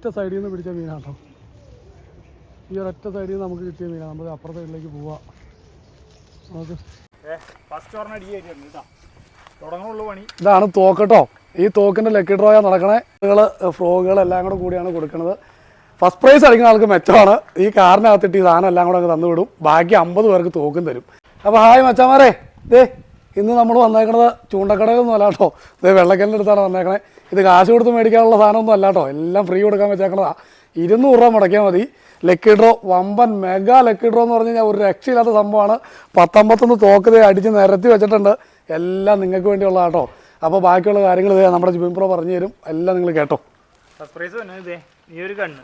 ഒറ്റ സൈഡിൽ നിന്ന് പിടിച്ച മീനാട്ടോ. ഈ ഒരൊറ്റ സൈഡിൽ നിന്ന് നമുക്ക് കിട്ടിയ മീനാണ്. നമുക്ക് അപ്പുറത്തെ സൈഡിലേക്ക് പോവാം. നമുക്ക് ഇതാണ് തോക്കട്ടോ. ഈ തോക്കിൻ്റെ ലക്കി ഡ്രോയാ നടക്കണേ. ഫ്രോഗുകളെല്ലാം കൂടെ കൂടിയാണ് കൊടുക്കുന്നത്. ഫസ്റ്റ് പ്രൈസ് അടിക്കുന്ന ആൾക്ക് മെച്ചമാണ്. ഈ കാറിനകത്തിട്ട് ഈ സാധനം എല്ലാം കൂടെ അങ്ങ് തന്നു വിടും. ബാക്കി 50 പേർക്ക് തോക്കും തരും. അപ്പോൾ ഹായ് മച്ചാമാരെ, ഇന്ന് നമ്മൾ വന്നേക്കണത് ചൂണ്ടക്കടയൊന്നും അല്ല കേട്ടോ. വെള്ളക്കല്ലിൻ്റെ അടുത്താണ് വന്നേക്കണേ. ഇത് കാശ് കൊടുത്ത് മേടിക്കാനുള്ള സാധനമൊന്നും അല്ല കേട്ടോ. എല്ലാം ഫ്രീ കൊടുക്കാൻ വെച്ചേക്കണതാണ്. 200 രൂപ മുടക്കിയാൽ മതി. ലക്കി ഡ്രോ, വമ്പൻ മെഗാ ലക്കി ഡ്രോ എന്ന് പറഞ്ഞു കഴിഞ്ഞാൽ ഒരു രക്ഷയില്ലാത്ത സംഭവമാണ്. 19 തോക്ക് അടിച്ച് നിരത്തി വെച്ചിട്ടുണ്ട്. എല്ലാം നിങ്ങൾക്ക് വേണ്ടിയുള്ള കേട്ടോ. അപ്പോൾ ബാക്കിയുള്ള കാര്യങ്ങൾ നമ്മുടെ ജിബിൻ പ്രോ പറഞ്ഞു തരും. എല്ലാം നിങ്ങൾ കേട്ടോ. സർപ്രൈസ് ഒരു കണ്ണ്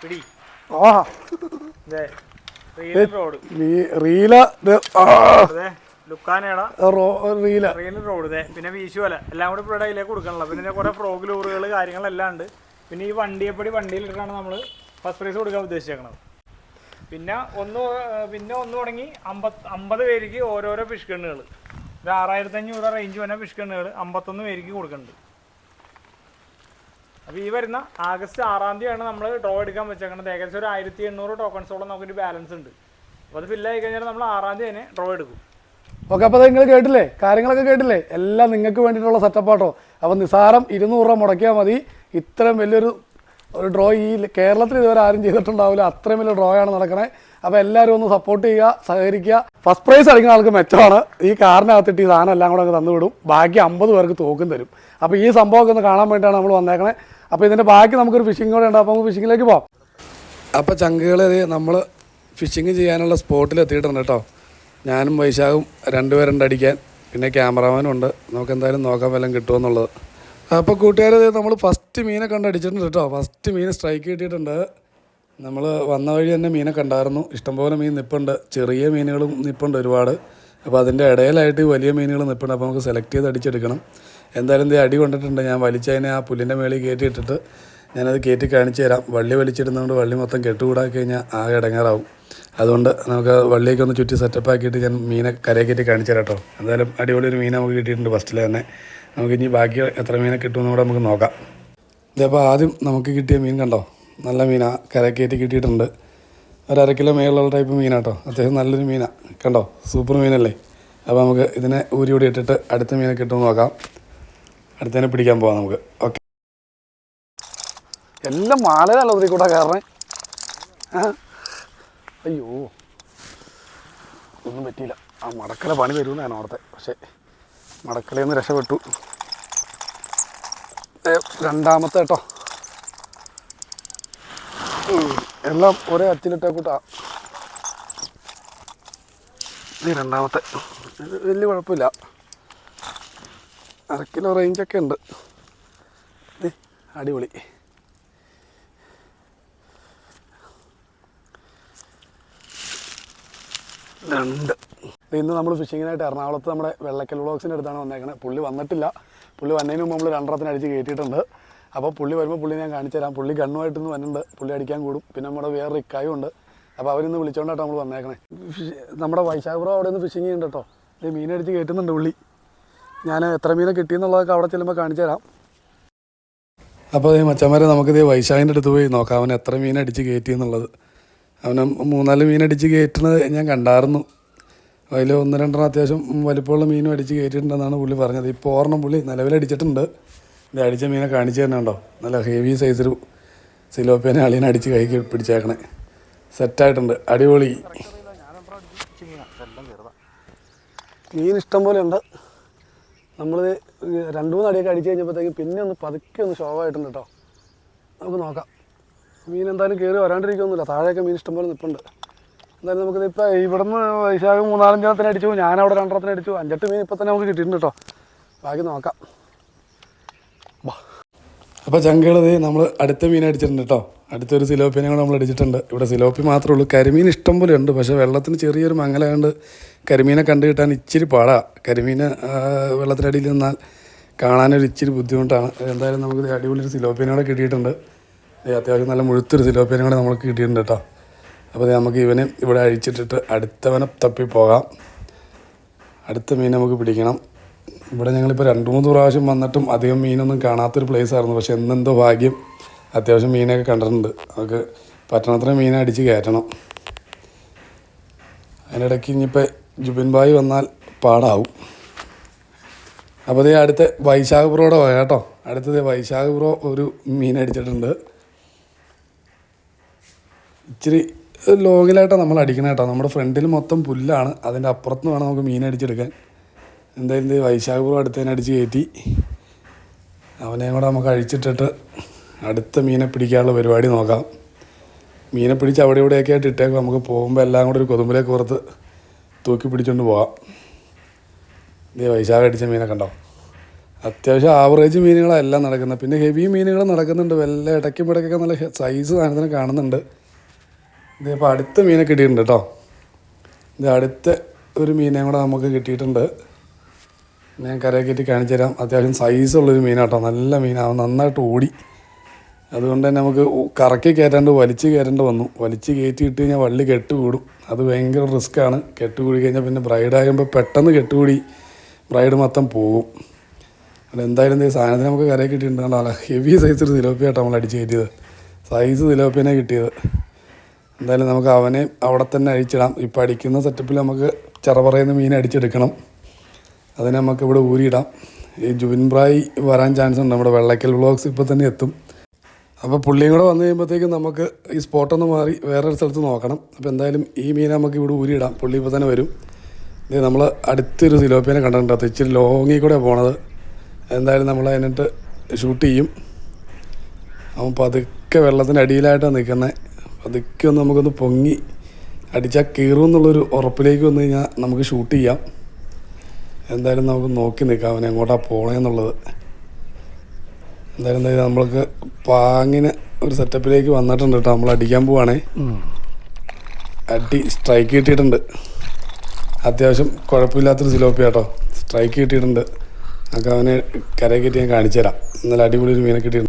പിടി. പിന്നെ വീശുവല എല്ലാം കൂടി ഇവിടെ അതിലേക്ക് കൊടുക്കണല്ലോ. പിന്നെ കുറെ ഫ്രോഗ് ലൂറുകൾ കാര്യങ്ങളെല്ലാം ഉണ്ട്. പിന്നെ ഈ വണ്ടിയെപ്പടി വണ്ടിയിലിട്ടാണ് നമ്മൾ ഫസ്റ്റ് പ്രൈസ് കൊടുക്കാൻ ഉദ്ദേശിച്ചേക്കണത്. പിന്നെ ഒന്ന് തുടങ്ങി 50 പേർക്ക് ഓരോരോ ഫിഷ് കണ്ണുകൾ. ഒരു 6500 റേഞ്ച് വന്ന ഫിഷ് കണ്ണുകൾ 51 പേർക്ക് കൊടുക്കുന്നുണ്ട്. അപ്പോൾ ഈ വരുന്ന ആഗസ്റ്റ് 6-ാം തീയതിയാണ് നമ്മൾ ഡ്രോ എടുക്കാൻ വെച്ചേക്കുന്നത്. ഏകദേശം ഒരു 1800 ടോക്കൺസോളം നമുക്കൊരു ബാലൻസ് ഉണ്ട്. അപ്പോൾ അത് ഫില്ലായി കഴിഞ്ഞാൽ നമ്മൾ 6-ാം തീയതി തന്നെ ഡ്രോ എടുക്കും. ഓക്കെ, അപ്പോൾ നിങ്ങൾ കേട്ടില്ലേ, കാര്യങ്ങളൊക്കെ കേട്ടില്ലേ? എല്ലാം നിങ്ങൾക്ക് വേണ്ടിയിട്ടുള്ള സെറ്റപ്പാട്ടോ. അപ്പോൾ നിസാരം 200 രൂപ മുടക്കിയാൽ മതി. ഇത്രയും വലിയൊരു ഡ്രോ ഈ കേരളത്തിൽ ഇതുവരെ ആരും ചെയ്തിട്ടുണ്ടാവില്ല. അത്രയും വലിയ ഡ്രോ ആണ് നടക്കണേ. അപ്പോൾ എല്ലാവരും ഒന്ന് സപ്പോർട്ട് ചെയ്യുക, സഹകരിക്കുക. ഫസ്റ്റ് പ്രൈസ് അടിക്കുന്ന ആൾക്ക് മെച്ചമാണ്. ഈ കാറിനകത്തിട്ട് ഈ സാധനം എല്ലാം കൂടെ അങ്ങ് തന്നു വിടും. ബാക്കി 50 പേർക്ക് തോക്കും തരും. അപ്പോൾ ഈ സംഭവമൊക്കെ ഒന്ന് കാണാൻ വേണ്ടിയിട്ടാണ് നമ്മൾ വന്നേക്കണേ. അപ്പോൾ ഇതിൻ്റെ ബാക്കി നമുക്കൊരു ഫിഷിംഗ് കൂടെ ഉണ്ട്. അപ്പോൾ നമുക്ക് ഫിഷിങ്ങിലേക്ക് പോകാം. അപ്പോൾ ചങ്കുകളെ നമ്മൾ ഫിഷിങ് ചെയ്യാനുള്ള സ്പോട്ടിൽ എത്തിയിട്ടുണ്ട് കേട്ടോ. ഞാനും വൈശാഖും 2 പേരുണ്ട് അടിക്കാൻ. പിന്നെ ക്യാമറാമാനും ഉണ്ട്. നമുക്ക് എന്തായാലും നോക്കാൻ വല്ലതും കിട്ടുമെന്നുള്ളത്. അപ്പോൾ കൂട്ടുകാരെ, നമ്മൾ ഫസ്റ്റ് മീനെ കണ്ടടിച്ചിട്ടുണ്ട് കേട്ടോ. ഫസ്റ്റ് മീൻ സ്ട്രൈക്ക് കിട്ടിയിട്ടുണ്ട്. നമ്മൾ വന്ന വഴി തന്നെ മീനെ കണ്ടായിരുന്നു. ഇഷ്ടംപോലെ മീൻ നിൽപ്പുണ്ട്. ചെറിയ മീനുകളും നിൽപ്പുണ്ട് ഒരുപാട്. അപ്പോൾ അതിൻ്റെ ഇടയിലായിട്ട് വലിയ മീനുകൾ നിൽപ്പുണ്ട്. അപ്പോൾ നമുക്ക് സെലക്ട് ചെയ്ത് അടിച്ചെടുക്കണം. എന്തായാലും അടി കൊണ്ടിട്ടുണ്ട്. ഞാൻ വലിച്ചതിനെ ആ പുല്ലിൻ്റെ മേളിൽ കയറ്റിയിട്ടിട്ട് ഞാനത് കയറ്റി കാണിച്ചു തരാം. വള്ളി വലിച്ചിടുന്നതുകൊണ്ട് വള്ളി മൊത്തം കെട്ടുകൂടാക്കി കഴിഞ്ഞാൽ ആകെ ഇടങ്ങാറാവും. അതുകൊണ്ട് നമുക്ക് വള്ളിയൊക്കെ ഒന്ന് ചുറ്റി സെറ്റപ്പ് ആക്കിയിട്ട് ഞാൻ മീനെ കരയെ കയറ്റി കാണിച്ചു തരാം കേട്ടോ. എന്തായാലും അടിപൊളി ഒരു മീൻ നമുക്ക് കിട്ടിയിട്ടുണ്ട് ഫസ്റ്റിൽ തന്നെ. നമുക്ക് ഇനി ബാക്കി എത്ര മീനെ കിട്ടുമെന്ന് കൂടെ നമുക്ക് നോക്കാം. ഇതപ്പോൾ ആദ്യം നമുക്ക് കിട്ടിയ മീൻ കണ്ടോ, നല്ല മീനാണ്. കരയെ കയറ്റി കിട്ടിയിട്ടുണ്ട്. ഒരു 1/2 കിലോ മേലുള്ള ടൈപ്പ് മീനാട്ടോ. അത്യാവശ്യം നല്ലൊരു മീനാണ്. കണ്ടോ, സൂപ്പർ മീനല്ലേ. അപ്പോൾ നമുക്ക് ഇതിനെ ഊരി ഇട്ടിട്ട് അടുത്ത മീനെ കിട്ടുമെന്ന് നോക്കാം. അടുത്തതിനെ പിടിക്കാൻ പോവാം നമുക്ക്. ഓക്കെ, എല്ലാം മാലയല്ല ഒത്തിരി കൂടെ കയറണേ. അയ്യോ, ഒന്നും പറ്റിയില്ല. ആ മടക്കല പണി തരുമെന്നാണ് ഓർത്തെ. പക്ഷേ മടക്കലയിൽ നിന്ന് രക്ഷപ്പെട്ടു. രണ്ടാമത്തെ കേട്ടോ. എല്ലാം ഒരേ അച്ചിലിട്ടേ കൂട്ടാ. ഇത് രണ്ടാമത്തെ. ഇത് വലിയ കുഴപ്പമില്ല. 1/2 കിലോ റേഞ്ചൊക്കെ ഉണ്ട്. അടിപൊളി. ഇന്ന് നമ്മൾ ഫിഷിങ്ങിനായിട്ട് എറണാകുളത്ത് നമ്മുടെ വെള്ളക്കൽ വ്ളോഗ്സിൻ്റെ അടുത്താണ് വന്നേക്കണത്. പുള്ളി വന്നിട്ടില്ല. പുള്ളി വന്നതിന് മുമ്പ് നമ്മൾ 2 അടിച്ച് കയറ്റിയിട്ടുണ്ട്. അപ്പോൾ പുള്ളി വരുമ്പോൾ പുള്ളി ഞാൻ കാണിച്ചു തരാം. പുള്ളി ഗണ്ണുമായിട്ടൊന്ന് വന്നിട്ടുണ്ട്. പുള്ളി അടിക്കാൻ കൂടും. പിന്നെ നമ്മുടെ വേറെ ഇക്കായും ഉണ്ട്. അപ്പോൾ അവരിന്ന് വിളിച്ചുകൊണ്ടാട്ടോ നമ്മൾ വന്നേക്കണേ. നമ്മുടെ വൈശാഖ് ബ്രോ അവിടെ നിന്ന് ഫിഷിങ് ചെയ്യുന്നുണ്ട് കേട്ടോ. ഇത് മീനടിച്ച് കയറ്റുന്നുണ്ട് പുള്ളി. ഞാൻ എത്ര മീനെ കിട്ടിയെന്നുള്ളതൊക്കെ അവിടെ ചെല്ലുമ്പോൾ കാണിച്ചു തരാം. അപ്പോൾ ഈ മച്ചന്മാരെ നമുക്കിത് വൈശാഖിൻ്റെ അടുത്ത് പോയി നോക്കാം അവൻ എത്ര മീനടിച്ച് കയറ്റിയെന്നുള്ളത്. അവന് 3-4 മീനടിച്ച് കയറ്റുന്നത് ഞാൻ കണ്ടായിരുന്നു. അതിൽ 1-2 അത്യാവശ്യം വലിപ്പമുള്ള മീനും അടിച്ച് കയറ്റിയിട്ടുണ്ടെന്നാണ് പുള്ളി പറഞ്ഞത്. ഇപ്പോൾ ഒരെണ്ണം പുള്ളി നിലവിലടിച്ചിട്ടുണ്ട്. ഇത് അടിച്ച മീനെ കാണിച്ചു തന്നെ ഉണ്ടോ. നല്ല ഹെവി സൈസൊരു സിലോപ്പേനെ അളിയനെ അടിച്ച് കൈക്ക് പിടിച്ചേക്കണേ. സെറ്റായിട്ടുണ്ട്. അടിപൊളി മീൻ ഇഷ്ടം പോലെ ഉണ്ട്. നമ്മൾ 2-3 അടിയൊക്കെ അടിച്ച് കഴിഞ്ഞപ്പോഴത്തേക്കും പിന്നെ ഒന്ന് പതുക്കെ ഒന്ന് ഷോവായിട്ടുണ്ട് കേട്ടോ. നമുക്ക് നോക്കാം. മീൻ എന്തായാലും കയറി വരാണ്ടിരിക്കുകയൊന്നുമില്ല. താഴെയൊക്കെ മീൻ ഇഷ്ടംപോലെ നിൽപ്പുണ്ട്. എന്തായാലും നമുക്കിത് ഇപ്പോൾ ഇവിടുന്ന് വൈശാഖ് 3-4 എണ്ണത്തിന് അടിച്ചു. ഞാനവിടെ 2 എണ്ണത്തിന് അടിച്ചു. 5-8 മീൻ ഇപ്പം തന്നെ നമുക്ക് കിട്ടിയിട്ടുണ്ട് കേട്ടോ. ബാക്കി നോക്കാം. അപ്പോൾ ചങ്കുകളത് നമ്മൾ അടുത്ത മീൻ അടിച്ചിട്ടുണ്ട് കേട്ടോ. അടുത്തൊരു സിലോപ്പിനെ കൂടെ നമ്മൾ അടിച്ചിട്ടുണ്ട്. ഇവിടെ സിലോപ്പി മാത്രമേ ഉള്ളൂ. കരിമീൻ ഇഷ്ടം പോലെ ഉണ്ട്. പക്ഷേ വെള്ളത്തിന് ചെറിയൊരു മങ്ങലായതുകൊണ്ട് കരിമീനെ കണ്ടു കിട്ടാൻ ഇച്ചിരി പാടാണ്. കരിമീൻ വെള്ളത്തിനടിയിൽ നിന്നാൽ കാണാനൊരു ഇച്ചിരി ബുദ്ധിമുട്ടാണ്. എന്തായാലും നമുക്ക് അടിപൊളി ഒരു സിലോപ്പിനെ കൂടെ കിട്ടിയിട്ടുണ്ട്. അത്യാവശ്യം നല്ല മുഴുത്തൊരു സിലോപ്പിനെ കൂടെ നമുക്ക് കിട്ടിയിട്ടുണ്ട് കേട്ടോ. അപ്പോൾ നമുക്ക് ഇവനെ ഇവിടെ അഴിച്ചിട്ടിട്ട് അടുത്തവനെ തപ്പി പോകാം. അടുത്ത മീൻ നമുക്ക് പിടിക്കണം. ഇവിടെ ഞങ്ങളിപ്പോൾ 2-3 പ്രാവശ്യം വന്നിട്ടും അധികം മീനൊന്നും കാണാത്തൊരു പ്ലേസായിരുന്നു. പക്ഷെ എന്നെന്തോ ഭാഗ്യം അത്യാവശ്യം മീനൊക്കെ കണ്ടിട്ടുണ്ട്. നമുക്ക് പറ്റണത്ര മീനെ അടിച്ച് കയറ്റണം. അതിനിടയ്ക്ക് ഇനിയിപ്പോൾ ജുബിൻ ഭായി വന്നാൽ പാടാവും. അപ്പോൾ ഇതേ അടുത്ത വൈശാഖ് ബ്രോയുടെ പോയ കേട്ടോ. അടുത്തത് വൈശാഖ് ബ്രോ ഒരു മീൻ അടിച്ചിട്ടുണ്ട്. ഇച്ചിരി ലോങ്ങിലായിട്ടാണ് നമ്മൾ അടിക്കണം കേട്ടോ. നമ്മുടെ ഫ്രണ്ടിൽ മൊത്തം പുല്ലാണ്, അതിൻ്റെ അപ്പുറത്ത് നിന്ന് വേണം നമുക്ക് മീൻ അടിച്ചെടുക്കാൻ. എന്തായാലും ഇത് വൈശാഖ് ബ്രോ അടുത്തതിനെ അടിച്ച് കയറ്റി. അവനെയും കൂടെ നമുക്ക് അഴിച്ചിട്ടിട്ട് അടുത്ത മീനെ പിടിക്കാനുള്ള പരിപാടി നോക്കാം. മീനെ പിടിച്ച് അവിടെ ഇവിടെയൊക്കെ ആയിട്ട് ഇട്ടേക്കും. നമുക്ക് പോകുമ്പോൾ എല്ലാം കൂടെ ഒരു കൊതുമ്പിലേക്ക് പുറത്ത് തൂക്കി പിടിച്ചുകൊണ്ട് പോവാം. ഇതേ വൈശാഖ് അടിച്ച മീനൊക്കെ ഉണ്ടോ. അത്യാവശ്യം ആവറേജ് മീനുകളാണ് എല്ലാം നടക്കുന്നത്. പിന്നെ ഹെവി മീനുകൾ നടക്കുന്നുണ്ട്. വല്ല ഇടയ്ക്കും ഇടയ്ക്കൊക്കെ നല്ല സൈസ് സാധനത്തിന് കാണുന്നുണ്ട്. ഇതിപ്പോൾ അടുത്ത മീനെ കിട്ടിയിട്ടുണ്ട് കേട്ടോ. ഇത് അടുത്ത ഒരു മീനെയും കൂടെ നമുക്ക് കിട്ടിയിട്ടുണ്ട്. ഞാൻ കരയെ കയറ്റി കാണിച്ചു തരാം. അത്യാവശ്യം സൈസുള്ളൊരു മീനാട്ടോ. നല്ല മീനാവും, നന്നായിട്ട് ഓടി. അതുകൊണ്ട് തന്നെ നമുക്ക് കറക്കി കയറ്റാണ്ട് വലിച്ച് കയറ്റേണ്ടി വന്നു. വലിച്ച് കയറ്റിയിട്ട് കഴിഞ്ഞാൽ വള്ളി കെട്ടുകൂടും. അത് ഭയങ്കര റിസ്ക്കാണ്. കെട്ടുകൂടി കഴിഞ്ഞാൽ പിന്നെ ബ്രൈഡാകുമ്പോൾ പെട്ടെന്ന് കെട്ടുകൂടി ബ്രൈഡ് മൊത്തം പോകും. അത് എന്തായാലും ഈ സാധനത്തിന് നമുക്ക് കരയെ കിട്ടിയിട്ടുണ്ടല്ലോ. ഹെവി സൈസ് ഒരു തിലോപ്പിയാട്ടോ നമ്മൾ അടിച്ച് കയറ്റിയത്. സൈസ് തിലോപ്പിയനെ കിട്ടിയത്. എന്തായാലും നമുക്ക് അവനെ അവിടെ തന്നെ അഴിച്ചിടാം. ഇപ്പോൾ അടിക്കുന്ന സെറ്റപ്പിൽ നമുക്ക് ചെറപറയുന്ന മീൻ അടിച്ചെടുക്കണം. അതിനെ നമുക്ക് ഇവിടെ ഊരിയിടാം. ഈ ജുബിൻ ബ്രായി വരാൻ ചാൻസ് ഉണ്ട്. നമ്മുടെ വെള്ളക്കൽ വ്ളോഗ്സ് ഇപ്പോൾ തന്നെ എത്തും. അപ്പോൾ പുള്ളിയും കൂടെ വന്നു കഴിയുമ്പോഴത്തേക്കും നമുക്ക് ഈ സ്പോട്ടൊന്ന് മാറി വേറൊരു സ്ഥലത്ത് നോക്കണം. അപ്പോൾ എന്തായാലും ഈ മീനെ നമുക്ക് ഇവിടെ ഊരിയിടാം. പുള്ളി ഇപ്പോൾ തന്നെ വരും. ഇത് നമ്മൾ അടുത്തൊരു സിലോപ്പിയനെ കണ്ടിട്ടുണ്ട്. അത് ഇച്ചിരി ലോങ്ങിൽ കൂടെ പോണത്. എന്തായാലും നമ്മൾ അതിനിട്ട് ഷൂട്ട് ചെയ്യും. അവൻ പതുക്കെ വെള്ളത്തിൻ്റെ അടിയിലായിട്ടാണ് നിൽക്കുന്നത്. പതുക്കെ ഒന്ന് നമുക്കൊന്ന് പൊങ്ങി അടിച്ചാൽ കീറും എന്നുള്ളൊരു ഉറപ്പിലേക്ക് വന്നു കഴിഞ്ഞാൽ നമുക്ക് ഷൂട്ട് ചെയ്യാം. എന്തായാലും നമുക്ക് നോക്കി നിൽക്കാം അവനെ എങ്ങോട്ടാണ് പോകണമെന്നുള്ളത്. എന്തായാലും നമ്മൾക്ക് പാങ്ങിന് ഒരു സെറ്റപ്പിലേക്ക് വന്നിട്ടുണ്ട് കേട്ടോ. നമ്മൾ അടിക്കാൻ പോവാണേ. അടി സ്ട്രൈക്ക് കിട്ടിയിട്ടുണ്ട്. അത്യാവശ്യം കുഴപ്പമില്ലാത്തൊരു സിലോപ്പി കേട്ടോ. സ്ട്രൈക്ക് കിട്ടിയിട്ടുണ്ട്. നമുക്ക് അവനെ കരയെ കയറ്റി ഞാൻ കാണിച്ചു തരാം. ഇന്നലെ അടിപൊളി ഒരു മീനെ കിട്ടിയിട്ടുണ്ട്.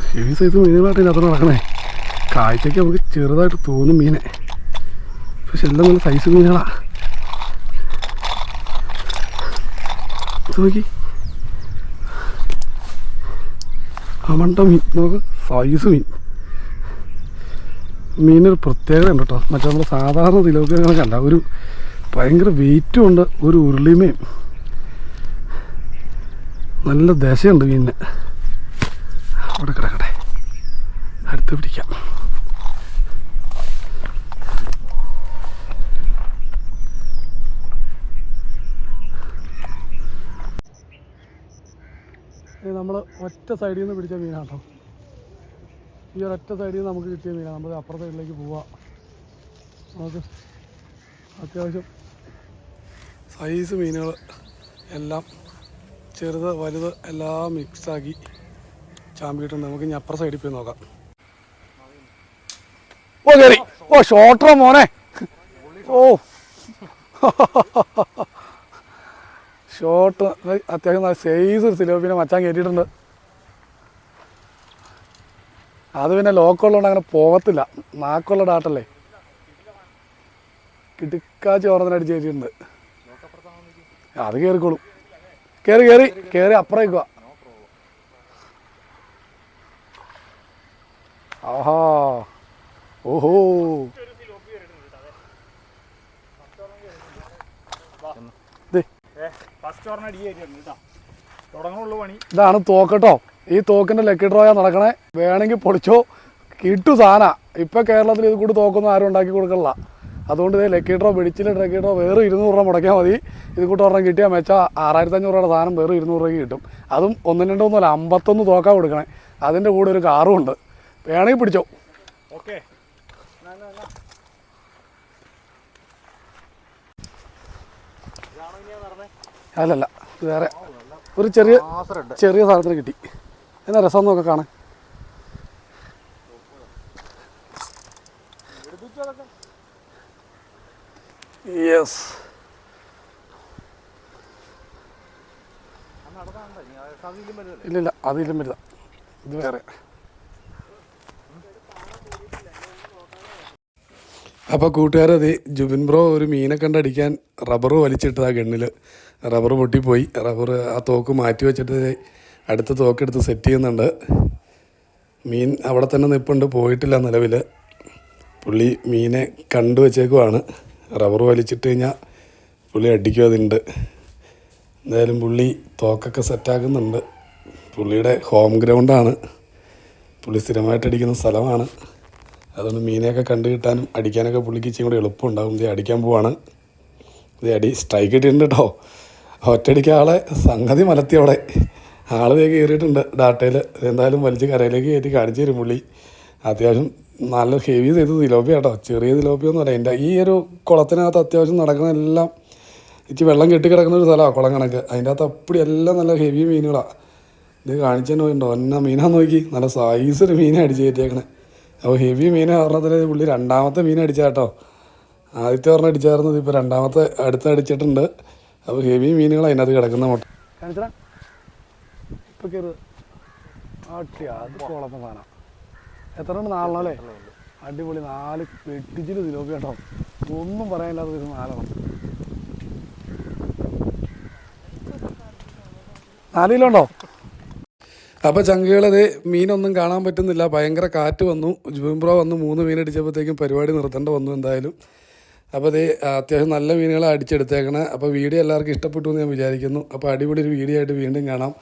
ഹെവി സൈസ് മീനുകളായിട്ട് ഇതിനകത്ത് നടക്കണേ. കാഴ്ചയ്ക്ക് നമുക്ക് ചെറുതായിട്ട് തോന്നും മീനെ, പക്ഷെ എല്ലാം നല്ല സൈസ് മീനുകളാണ്. നോക്കി അമണ്ട മീൻ, നമുക്ക് സൈസ് മീനൊരു പ്രത്യേകത ഉണ്ട് കേട്ടോ. മറ്റേ നമ്മൾ സാധാരണ തിലോപ്പിയ കണ്ട ഒരു ഭയങ്കര വെയിറ്റും ഉണ്ട്, ഒരു ഉരുളിമയും നല്ല ദശയുണ്ട് മീനിന്. അവിടെ കിടക്കട്ടെ, അടുത്ത് പിടിക്കാം. ഇത് നമ്മൾ ഒറ്റ സൈഡിൽ നിന്ന് പിടിച്ച മീനാട്ടോ. ഈ ഒരൊറ്റ സൈഡിൽ നിന്ന് നമുക്ക് കിട്ടിയ മീനാണ്. നമ്മൾ അപ്പുറത്തെ സൈഡിലേക്ക് പോവാം. നമുക്ക് അത്യാവശ്യം സൈസ് മീനുകൾ എല്ലാം ചെറുത് വലുത് എല്ലാം മിക്സാക്കി ചാമ്പിയിട്ടുണ്ട്. നമുക്ക് ഇനി അപ്പുറ സൈഡിൽ പോയി നോക്കാം. ഓ കയറി. ഓ ഷോട്ടറോ മോനെ. ഓ ഷോട്ട് അത്യാവശ്യം നല്ല സൈസ് ഒരു സിലോപ്പിനെ മച്ചാൻ കയറ്റിയിട്ടുണ്ട്. അത് പിന്നെ ലോക്കുള്ളതുകൊണ്ട് അങ്ങനെ പോകത്തില്ല. നാക്കുള്ള ഡാട്ടല്ലേ. കിടുക്കാച്ചി ഓർമ്മത്തിനടിച്ച് കയറ്റിയിട്ടുണ്ട്. അത് കയറിക്കോളും. കയറി കയറി കയറി അപ്പുറേക്കുക. ആഹാ ഓഹോ ഇതാണ് തോക്കട്ടോ. ഈ തോക്കിന്റെ ലക്കി ഡ്രോയാ നടക്കണേ. വേണമെങ്കിൽ പൊളിച്ചോ, കിട്ടു സാധന. ഇപ്പൊ കേരളത്തിൽ ഇത് കൂടി തോക്കൊന്നും ആരും ഉണ്ടാക്കി കൊടുക്കണില്ല. അതുകൊണ്ട് ഇതേ ലക്കി ഡ്രോ പിടിച്ചില്ല. ലക്കി ഡ്രോ വേറെ 200 രൂപ മുടക്കിയാൽ മതി. ഇത് കൂട്ട് ഒരെണ്ണം കിട്ടിയാൽ മെച്ചാൽ 6500 രൂപയുടെ സാധനം വേറെ 200 രൂപയ്ക്ക് കിട്ടും. അതും 1 2 ഒന്നുമല്ല, 51 തോക്കാ കൊടുക്കണേ. അതിൻ്റെ കൂടെ ഒരു കാറും ഉണ്ട്. വേണമെങ്കിൽ പിടിച്ചോ. ഓക്കെ, അല്ലല്ല, വേറെ ഒരു ചെറിയ സാധനത്തിന് കിട്ടി. എന്നാ രസം നോക്കെ കാണാൻ. യെസ്, ഇല്ലില്ല, അതിലും വരുത. ഇത് വേറെ. അപ്പോൾ കൂട്ടുകാരത് ജുബിൻ ബ്രോ ഒരു മീനെ കണ്ടടിക്കാൻ റബ്ബർ വലിച്ചിട്ട് ആ ഗണ്ണിൽ റബ്ബർ പൊട്ടിപ്പോയി. റബ്ബർ ആ തോക്ക് മാറ്റി വെച്ചിട്ട് അടുത്ത തോക്കെടുത്ത് സെറ്റ് ചെയ്യുന്നുണ്ട്. മീൻ അവിടെ തന്നെ നിൽപ്പുണ്ട്, പോയിട്ടില്ല നിലവിൽ. പുള്ളി മീനെ കണ്ടു വെച്ചേക്കുവാണ്. റബ്ബർ വലിച്ചിട്ട് കഴിഞ്ഞാൽ പുള്ളി അടിക്കും അതുണ്ട്. എന്തായാലും പുള്ളി തോക്കൊക്കെ സെറ്റാക്കുന്നുണ്ട്. പുള്ളിയുടെ ഹോം ഗ്രൗണ്ടാണ്, പുള്ളി സ്ഥിരമായിട്ട് അടിക്കുന്ന സ്ഥലമാണ്. അതുകൊണ്ട് മീനെയൊക്കെ കണ്ടു കിട്ടാനും അടിക്കാനൊക്കെ പുള്ളിക്ക് ഇച്ചിരി കൂടി എളുപ്പമുണ്ടാകും. ഇത് അടിക്കാൻ പോവാണ്. ഇത് അടി സ്ട്രൈക്ക് ഇട്ടിട്ടുണ്ട് കേട്ടോ. ഒറ്റയടിക്ക് ആളെ സംഗതി മലത്തി അവിടെ ആൾ വേഗം കയറിയിട്ടുണ്ട് ഡാറ്റയിൽ. എന്തായാലും വലിച്ച് കരയിലേക്ക് കയറ്റി കാണിച്ചു തരും പുള്ളി. അത്യാവശ്യം നല്ല ഹെവി ചെയ്ത് തിലോപ്പിയ കേട്ടോ, ചെറിയ തിലോപ്പിയൊന്നും അല്ല. എൻ്റെ ഈ ഒരു കുളത്തിനകത്ത് അത്യാവശ്യം നടക്കുന്ന എല്ലാം ഇച്ചിരി വെള്ളം കെട്ടിക്കിടക്കുന്ന ഒരു സ്ഥലമാണ് കുളം കണക്ക്. അതിൻ്റെ അകത്ത് അപ്പടി എല്ലാം നല്ല ഹെവി മീനുകളാണ്. ഇത് കാണിച്ചു തന്നെ പോയിട്ടോ, എന്നാ മീനാന്ന് നോക്കി, നല്ല സൈസൊരു മീനെ അടിച്ച് കയറ്റിയേക്കണേ. അപ്പോൾ ഹെവി മീനെ പറഞ്ഞതിൽ പുള്ളി രണ്ടാമത്തെ മീൻ അടിച്ചാൽ കേട്ടോ. ആദ്യത്തെ പറഞ്ഞ അടിച്ചായിരുന്നത്, ഇപ്പോൾ രണ്ടാമത്തെ അടിച്ചിട്ടുണ്ട്. അപ്പോൾ ഹെവി മീനുകൾ അതിനകത്ത് കിടക്കുന്ന മുട്ട കാണിച്ചാ ഇപ്പോൾ കയറ് ആട്ടി. അത് കുളപ്പ സാധനം. എത്ര ഉണ്ട്? 4 അല്ലേ? അടിപൊളി 4 വെട്ടിച്ചിട്ട് തിലോപ്പി കേട്ടോ. ഒന്നും പറയാനില്ലാത്ത ഒരു 4 കിലോ ഉണ്ടോ? അപ്പോൾ ചങ്കുകളത് മീനൊന്നും കാണാൻ പറ്റുന്നില്ല, ഭയങ്കര കാറ്റ് വന്നു. ജുബിൻ ബ്രോ വന്ന് 3 മീൻ അടിച്ചപ്പോഴത്തേക്കും പരിപാടി നിർത്തേണ്ട വന്നു എന്തായാലും. അപ്പോൾ അത് അത്യാവശ്യം നല്ല മീനുകളെ അടിച്ചെടുത്തേക്കണേ. അപ്പോൾ വീഡിയോ എല്ലാവർക്കും ഇഷ്ടപ്പെട്ടു എന്ന് ഞാൻ വിചാരിക്കുന്നു. അപ്പോൾ അടിപൊളി ഒരു വീഡിയോ ആയിട്ട് വീണ്ടും കാണാം.